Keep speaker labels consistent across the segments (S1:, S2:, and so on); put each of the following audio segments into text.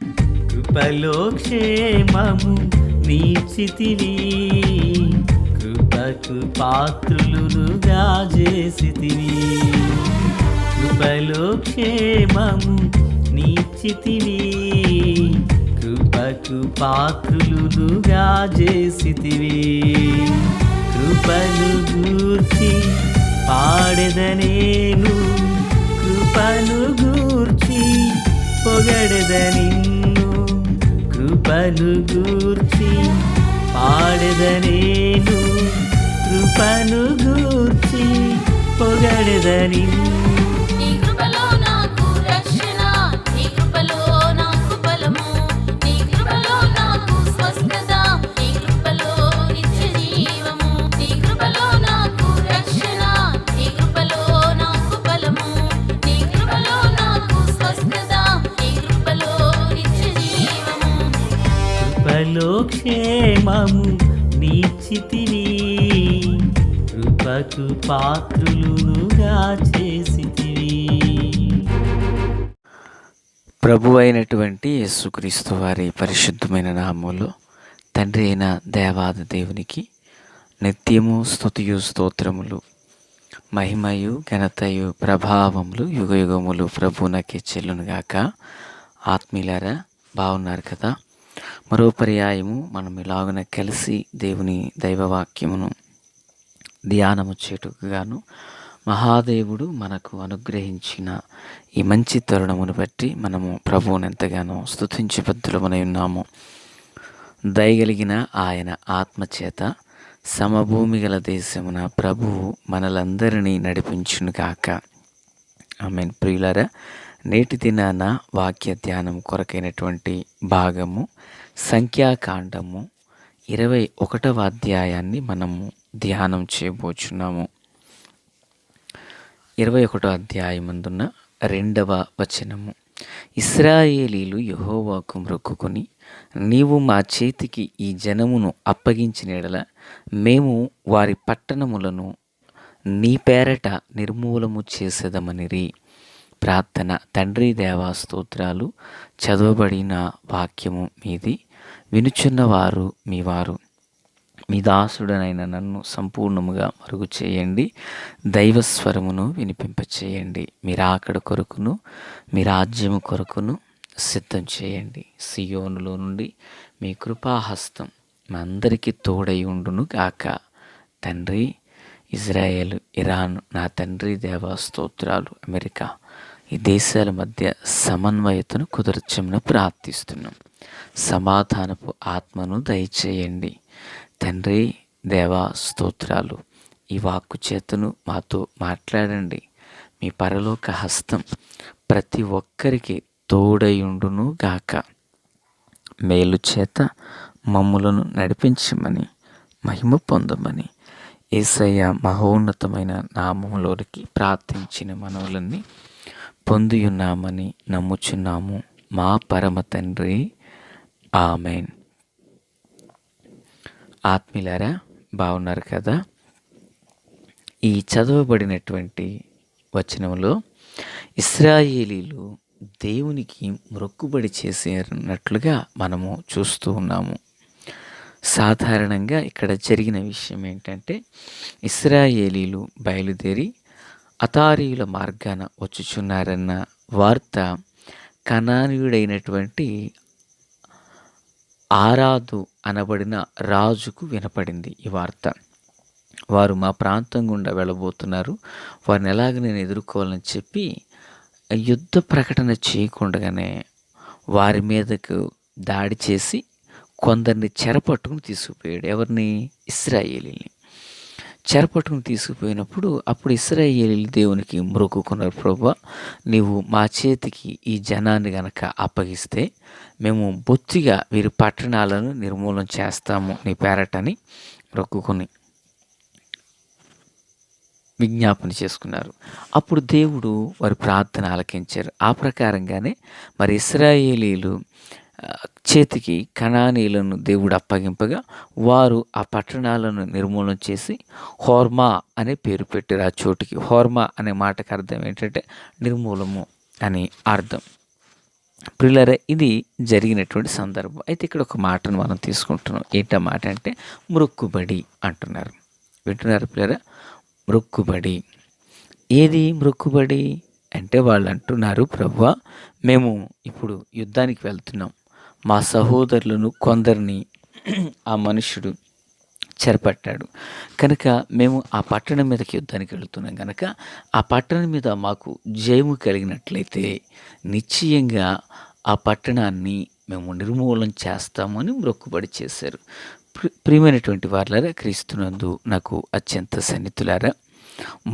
S1: కృపలో క్షేమము నీచితివి, కృపకు పాత్రులుగా చేసితివి. కృపలో క్షేమము నీచితివి, కృపకు పాత్రులుగా చేసితివి. కృపను గూర్చి పాడెదనేను, కృపను గూర్చి పొగడెద నిన్ను. కృపను గూర్చి పాడెదనేను, కృపను గూర్చి పొగడెద నిన్ను.
S2: నీ కృపలో నాకు రక్షణ, నీ కృపలో నాకు బలము, నీ కృపలో నాకు స్వస్థత, నీ కృపలో నిత్య జీవము. నీ కృపలో నాకు రక్షణ, నీ కృపలో నాకు బలము, నీ కృపలో నాకు స్వస్థత, నీ కృపలో నిత్య జీవము.
S1: కృపలో క్షేమము నీచితివి, కృపకు పాత్రులుగా చేసితివి.
S3: ప్రభు అయినటువంటి యేసుక్రీస్తు వారి పరిశుద్ధమైన నామములో తండ్రి అయిన దేవాది దేవునికి నిత్యము స్తుతియు స్తోత్రములు, మహిమయు ఘనతయు ప్రభావములు యుగయుగములు ప్రభువునకే చెల్లునుగాక. ఆత్మీయులారా, బాగున్నారు కదా? మరో పర్యాయము మనం ఇలాగున కలిసి దేవుని దైవవాక్యమును ధ్యానము చేటుకుగాను మహాదేవుడు మనకు అనుగ్రహించిన ఈ మంచి తరుణమును బట్టి మనము ప్రభువును ఎంతగానో స్తుతించి బద్ధులమై ఉన్నాము. దయగలిగిన ఆయన ఆత్మచేత సమభూమి గల దేశమున ప్రభువు మనలందరినీ నడిపించునుగాక. ఆమేన్. ప్రియులారా, నేటి దినాన వాక్య ధ్యానం కొరకైనటువంటి భాగము సంఖ్యాకాండము 21వ అధ్యాయాన్ని మనము ధ్యానం చేయబోచున్నాము. 21వ అధ్యాయమందున్న 2వ వచనము. ఇశ్రాయేలీలు యెహోవాకు మొక్కుకొని, నీవు మా చేతికి ఈ జనమును అప్పగించిన యెడల మేము వారి పట్టణములను నీ పేరట నిర్మూలము చేసేదమనిరి. ప్రార్థన. తండ్రి దేవా, స్తోత్రాలు. చదవబడిన వాక్యము మీది, వినుచున్నవారు మీ వారు. మీ దాసుడనైన నన్ను సంపూర్ణముగా మరుగు చేయండి, దైవస్వరమును వినిపింపచేయండి. మీ రాకడ కొరకును మీ రాజ్యము కొరకును సిద్ధం చేయండి. సియోనులో నుండి మీ కృపాహస్తం మా అందరికీ తోడై ఉండును గాక. తండ్రి, ఇజ్రాయేల్, ఇరాన్, నా తండ్రి దేవా స్తోత్రాలు. అమెరికా, ఈ దేశాల మధ్య సమన్వయతను కుదర్చమని ప్రార్థిస్తున్నాం. సమాధానపు ఆత్మను దయచేయండి. తండ్రి దేవా స్తోత్రాలు. ఈ వాక్కు చేతను మాతో మాట్లాడండి. మీ పరలోక హస్తం ప్రతి ఒక్కరికి తోడయుండును గాక. మేలు చేత మమ్ములను నడిపించమని, మహిమ పొందమని యేసయ్య మహోన్నతమైన నామములోనికి ప్రార్థించిన మనవులన్నీ పొందియున్నామని నమ్ముచున్నాము మా పరమ తండ్రి. ఆమెన్. ఆత్మీయులారా, బాగున్నారు కదా? ఈ చదవబడినటువంటి వచనంలో ఇశ్రాయేలీలు దేవునికి మొక్కుబడి చేసినట్లుగా మనము చూస్తూ ఉన్నాము. సాధారణంగా ఇక్కడ జరిగిన విషయం ఏంటంటే, ఇశ్రాయేలీలు బయలుదేరి అతారీయుల మార్గాన వచ్చుచున్నారన్న వార్త కనానీయుడైనటువంటి ఆరాదు అనబడిన రాజుకు వినపడింది. ఈ వార్త, వారు మా ప్రాంతం గుండా వెళ్ళబోతున్నారు, వారిని ఎలాగ నేను ఎదుర్కోవాలని చెప్పి యుద్ధ ప్రకటన చేయకుండానే వారి మీదకు దాడి చేసి కొందరిని చెరపట్టుకుని తీసుకుపోయాడు. ఎవరిని? ఇశ్రాయేలీని చెరపట్టుకుని తీసుకుపోయినప్పుడు అప్పుడు ఇశ్రాయేలీలు దేవునికి మొక్కుకున్నారు, ప్రభువా, నీవు మా చేతికి ఈ జనాన్ని గనక అప్పగిస్తే మేము బొత్తిగా వీరి పట్టణాలను నిర్మూలన చేస్తాము నీ పేరటని మొక్కుకొని విజ్ఞాపన చేసుకున్నారు. అప్పుడు దేవుడు వారి ప్రార్థన ఆలకించారు. ఆ ప్రకారంగానే మరి ఇశ్రాయేలీలు చేతికి కనానీయులను దేవుడు అప్పగింపగా వారు ఆ పట్టణాలను నిర్మూలన చేసి హోర్మా అనే పేరు పెట్టారు. ఆ చోటుకి హోర్మా అనే మాటకు అర్థం ఏంటంటే నిర్మూలము అని అర్థం. ప్రియులారా, ఇది జరిగినటువంటి సందర్భం. అయితే ఇక్కడ ఒక మాటను మనం తీసుకుంటున్నాం. ఏంటా మాట అంటే మ్రొక్కుబడి అంటున్నారు. వింటున్నారు ప్రియులారా? మ్రొక్కుబడి. ఏది మ్రొక్కుబడి అంటే వాళ్ళు అంటున్నారు, ప్రభువా, మేము ఇప్పుడు యుద్ధానికి వెళ్తున్నాం. మా సహోదరులను కొందరిని ఆ మనుష్యుడు చెరపట్టాడు కనుక మేము ఆ పట్టణం మీదకి యుద్ధానికి వెళుతున్నాం కనుక ఆ పట్టణం మీద మాకు జయము కలిగినట్లయితే నిశ్చయంగా ఆ పట్టణాన్ని మేము నిర్మూలన చేస్తామని మొక్కుబడి చేశారు. ప్రియమైనటువంటి వారులారా, క్రీస్తునందు నాకు అత్యంత సన్నిహితులారా,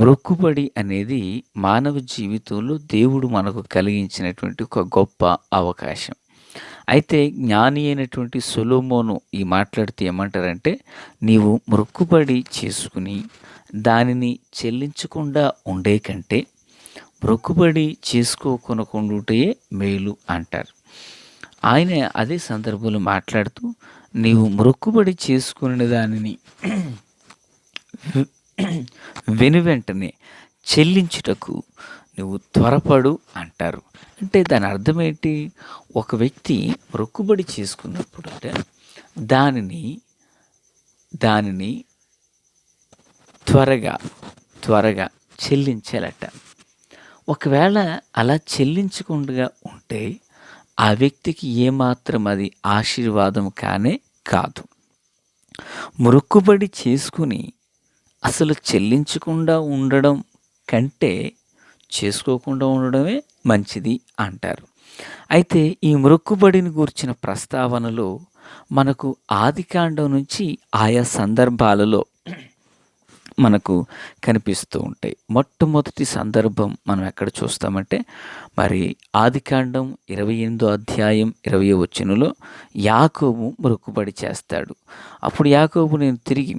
S3: మొక్కుబడి అనేది మానవ జీవితంలో దేవుడు మనకు కలిగించినటువంటి ఒక గొప్ప అవకాశం. అయితే జ్ఞాని అయినటువంటి సొలొమోను ఈ మాట్లాడితే ఏమంటారంటే, నీవు మొక్కుబడి చేసుకుని దానిని చెల్లించకుండా ఉండే కంటే మొక్కుబడి చేసుకోకొనకుండుటే మేలు అంటారు. ఆయన అదే సందర్భంలో మాట్లాడుతూ, నీవు మొక్కుబడి చేసుకునే దానిని వెనువెంటనే చెల్లించుటకు నువ్వు త్వరపడు అంటారు. అంటే దాని అర్థం ఏంటి? ఒక వ్యక్తి మొక్కుబడి చేసుకున్నప్పుడు అంటే దానిని త్వరగా చెల్లించాలట. ఒకవేళ అలా చెల్లించకుండా ఉంటే ఆ వ్యక్తికి ఏమాత్రం అది ఆశీర్వాదం కానే కాదు. మొక్కుబడి చేసుకుని అసలు చెల్లించకుండా ఉండడం కంటే చేసుకోకుండా ఉండడమే మంచిది అంటారు. అయితే ఈ మొక్కుబడిని గూర్చిన ప్రస్తావనలో మనకు ఆదికాండం నుంచి ఆయా సందర్భాలలో మనకు కనిపిస్తూ ఉంటాయి. మొట్టమొదటి సందర్భం మనం ఎక్కడ చూస్తామంటే, మరి ఆదికాండం 28వ అధ్యాయం 20వ వచనంలో యాకోబు మొక్కుబడి చేస్తాడు. అప్పుడు యాకోబు, నేను తిరిగి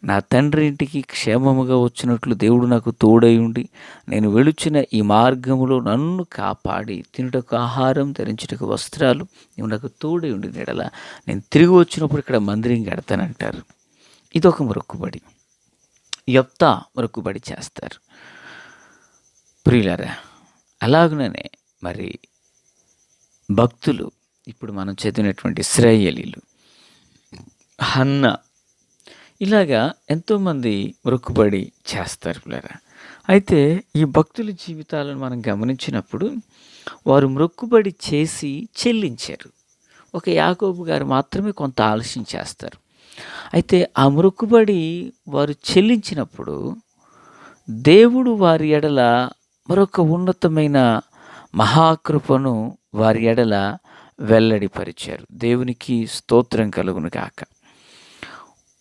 S3: నా తండ్రి ఇంటికి క్షేమముగా వచ్చినట్లు దేవుడు నాకు తోడై ఉండి నేను వెళుచిన ఈ మార్గములో నన్ను కాపాడి తినుటకు ఆహారం, ధరించుటకు వస్త్రాలు నువ్వు నాకు తోడై ఉండి నెడల నేను తిరిగి వచ్చినప్పుడు ఇక్కడ మందిరం కడతానంటారు. ఇదొక మొక్కుబడి. యెఫ్తా మొక్కుబడి చేస్తారు. ప్రియులారా, అలాగనే మరి భక్తులు, ఇప్పుడు మనం చదివినటువంటి ఇశ్రాయేలీలు, హన్నా, ఇలాగా ఎంతోమంది మొక్కుబడి చేస్తారు ప్రియులారా. అయితే ఈ భక్తుల జీవితాలను మనం గమనించినప్పుడు వారు మొక్కుబడి చేసి చెల్లించారు. ఒక యాకోబు గారు మాత్రమే కొంత ఆలస్యం చేస్తారు. అయితే ఆ మొక్కుబడి వారు చెల్లించినప్పుడు దేవుడు వారి ఎడల మరొక ఉన్నతమైన మహాకృపను వారి ఎడల వెల్లడిపరిచారు. దేవునికి స్తోత్రం కలుగును గాక.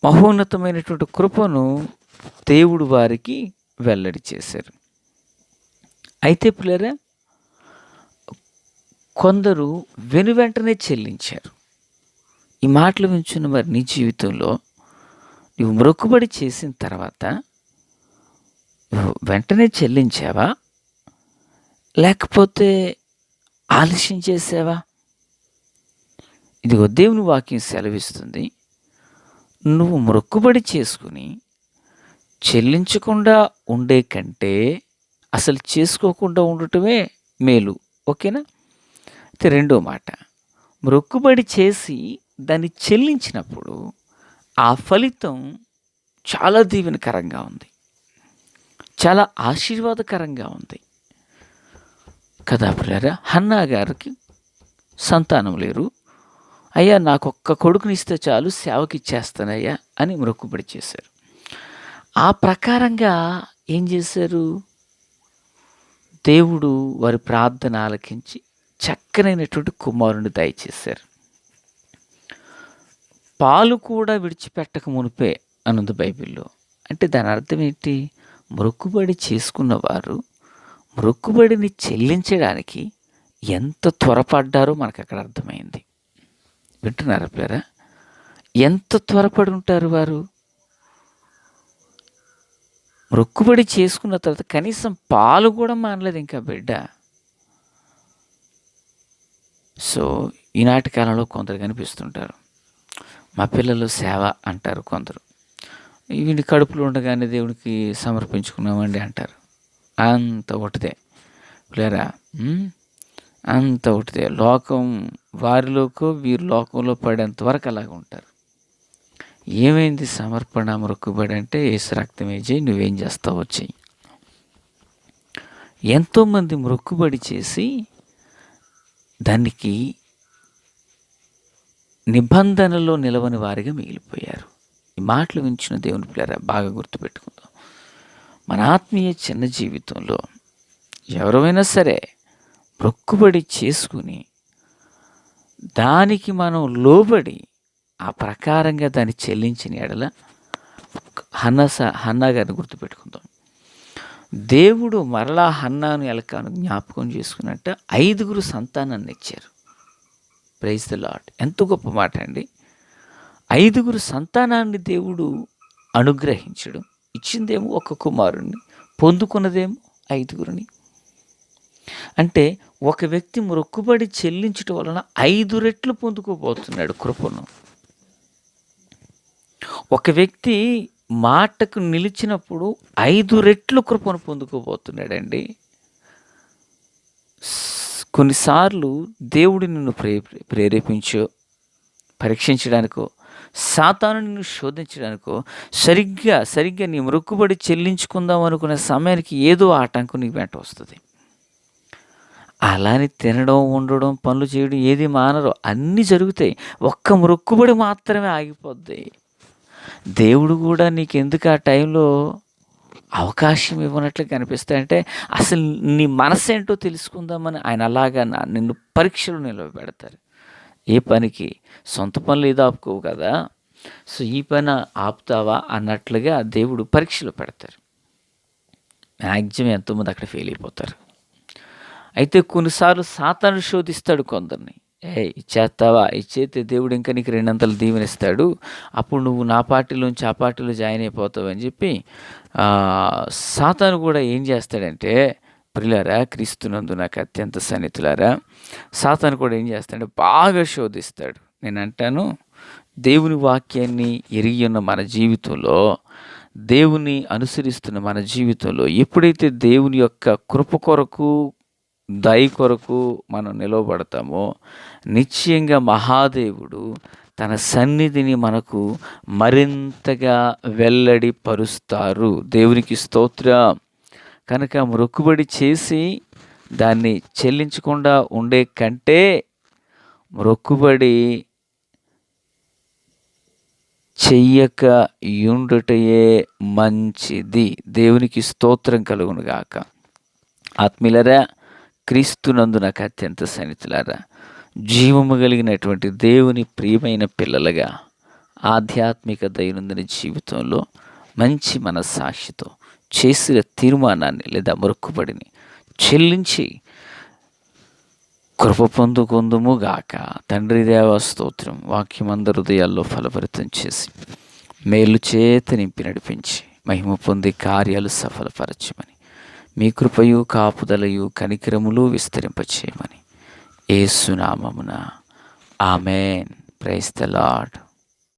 S3: మహోన్నతమైనటువంటి కృపను దేవుడు వారికి వెల్లడి చేశారు. అయితే పిల్లరా, కొందరు వెనువెంటనే చెల్లించారు. ఈ మాటలు వింటున్న మరి నీ జీవితంలో నువ్వు మొక్కుబడి చేసిన తర్వాత నువ్వు వెంటనే చెల్లించావా, లేకపోతే ఆలస్యం చేసావా? ఇదిగో దేవుని వాక్యం సెలవిస్తుంది, నువ్వు మొక్కుబడి చేసుకుని చెల్లించకుండా ఉండే కంటే అసలు చేసుకోకుండా ఉండటమే మేలు. ఓకేనా? అయితే రెండో మాట, మొక్కుబడి చేసి దాన్ని చెల్లించినప్పుడు ఆ ఫలితం చాలా దీవెనకరంగా ఉంది, చాలా ఆశీర్వాదకరంగా ఉంది కదా ప్రియులారా. హన్నా గారికి సంతానం లేరు. అయ్యా, నాకు ఒక్క కొడుకునిస్తే చాలు, సేవకి ఇచ్చేస్తానయ్యా అని మొక్కుబడి చేశారు. ఆ ప్రకారంగా ఏం చేశారు? దేవుడు వారి ప్రార్థన ఆలకించి చక్కనైనటువంటి కుమారుని దయచేశారు. పాలు కూడా విడిచిపెట్టక మునిపే అనుంది బైబిల్లో. అంటే దాని అర్థం ఏంటి? మొక్కుబడి చేసుకున్నవారు మొక్కుబడిని చెల్లించడానికి ఎంత త్వరపడ్డారో మనకు అక్కడ అర్థమైంది. వింటున్నారా ప్రియులారా? ఎంత త్వరపడి ఉంటారు వారు. మొక్కుబడి చేసుకున్న తర్వాత కనీసం పాలు కూడా మానలేదు ఇంకా బిడ్డ. సో ఈనాటి కాలంలో కొందరు కనిపిస్తుంటారు, మా పిల్లలు సేవ అంటారు. కొందరు వీడి కడుపులో ఉండగానే దేవుడికి సమర్పించుకున్నామండి అంటారు. అంత ఒకటిదే ప్రియులారా. అంత ఒకటిదే. లోకం వారిలోకో వీరి లోకంలో పడేంత వరకు అలాగ ఉంటారు. ఏమైంది సమర్పణ మొక్కుబడి అంటే, యేసు రక్తమే చేయి, నువ్వేం చేస్తావో చెయ్యి. ఎంతోమంది మొక్కుబడి చేసి దానికి నిబంధనలో నిలవని వారిగా మిగిలిపోయారు. ఈ మాటలు వించిన దేవుని పిల్లరా బాగా గుర్తుపెట్టుకుందాం. మన ఆత్మీయ చిన్న జీవితంలో ఎవరైనా సరే మొక్కుబడి చేసుకుని దానికి మనం లోబడి ఆ ప్రకారంగా దాన్ని చెల్లించిన ఎడల హన్నా గారిని గుర్తుపెట్టుకుందాం. దేవుడు మరలా హన్నాను ఎలకాను జ్ఞాపకం చేసుకున్నట్టు 5 సంతానాన్ని ఇచ్చారు. Praise the lord. ఎంత గొప్ప మాట అండి. 5 సంతానాన్ని దేవుడు అనుగ్రహించడం, ఇచ్చిందేమో ఒక కుమారుణ్ణి, పొందుకున్నదేమో 5. అంటే ఒక వ్యక్తి మొక్కుబడి చెల్లించటం వలన 5 రెట్లు పొందుకోబోతున్నాడు కృపను. ఒక వ్యక్తి మాటకు నిలిచినప్పుడు 5 రెట్లు కృపను పొందుకోబోతున్నాడండి. కొన్నిసార్లు దేవుడు నిన్ను ప్రేరేపించో, పరీక్షించడానికో, సాతాను నిన్ను శోధించడానికో సరిగ్గా నీ మొక్కుబడి చెల్లించుకుందాం అనుకునే సమయానికి ఏదో ఆటంకం నీ వెంట వస్తుంది. అలాని తినడం, ఉండడం, పనులు చేయడం ఏది మానరో అన్నీ జరుగుతాయి. ఒక్క మొక్కుబడి మాత్రమే ఆగిపోద్ది. దేవుడు కూడా నీకెందుకు ఆ టైంలో అవకాశం ఇవ్వనట్లు కనిపిస్తాయంటే, అసలు నీ మనసు ఏంటో తెలుసుకుందామని ఆయన అలాగా నిన్ను పరీక్షలు నిలబెడతారు. ఏ పనికి సొంత పనులు ఏదో ఆపుకోవు కదా, సో ఈ పని ఆపుతావా అన్నట్లుగా దేవుడు పరీక్షలు పెడతారు. మ్యాక్సిమం ఎంతోమంది అక్కడ ఫెయిల్ అయిపోతారు. అయితే కొన్నిసార్లు సాతాను శోధిస్తాడు కొందరిని. ఇచ్చేస్తావా, ఇచ్చేస్తే దేవుడు ఇంకా నీకు 200 దీవెనిస్తాడు, అప్పుడు నువ్వు నా పార్టీలోంచి ఆ పార్టీలో జాయిన్ అయిపోతావు అని చెప్పి సాతాను కూడా ఏం చేస్తాడంటే, ప్రియులారా, క్రీస్తునందు నాకు అత్యంత సన్నిహితులారా, సాతాను కూడా ఏం చేస్తాడంటే బాగా శోధిస్తాడు. నేను అంటాను, దేవుని వాక్యాన్ని ఎరిగి ఉన్న మన జీవితంలో, దేవుని అనుసరిస్తున్న మన జీవితంలో ఎప్పుడైతే దేవుని యొక్క కృప కొరకు, దయ కొరకు మనం నిలవబడతామో, నిశ్చయంగా మహాదేవుడు తన సన్నిధిని మనకు మరింతగా వెల్లడి పరుస్తారు. దేవునికి స్తోత్రం. కనుక మొక్కుబడి చేసి దాన్ని చెల్లించకుండా ఉండే కంటే మొక్కుబడి చెయ్యక యుండుటయే మంచిది. దేవునికి స్తోత్రం కలుగునుగాక. ఆత్మీయులారా, క్రీస్తునందు నాకు అత్యంత సన్నిహితులారా, జీవము కలిగినటువంటి దేవుని ప్రియమైన పిల్లలుగా ఆధ్యాత్మిక దైనందిన జీవితంలో మంచి మనస్సాక్షితో చేసిన తీర్మానాన్ని లేదా మొక్కుబడిని చెల్లించి కృప పొందుకుందుము గాక. తండ్రి దేవ స్తోత్రం. వాక్యమందరి హృదయాల్లో ఫలభరితం చేసి మేలు చేత నింపి నడిపించి మహిమ పొంది కార్యాలు సఫలపరచమని, మీ కృపయు కాపుదలయు కనికరములు విస్తరింపచేయమని యేసు నామమున ఆమేన్. Praise the lord.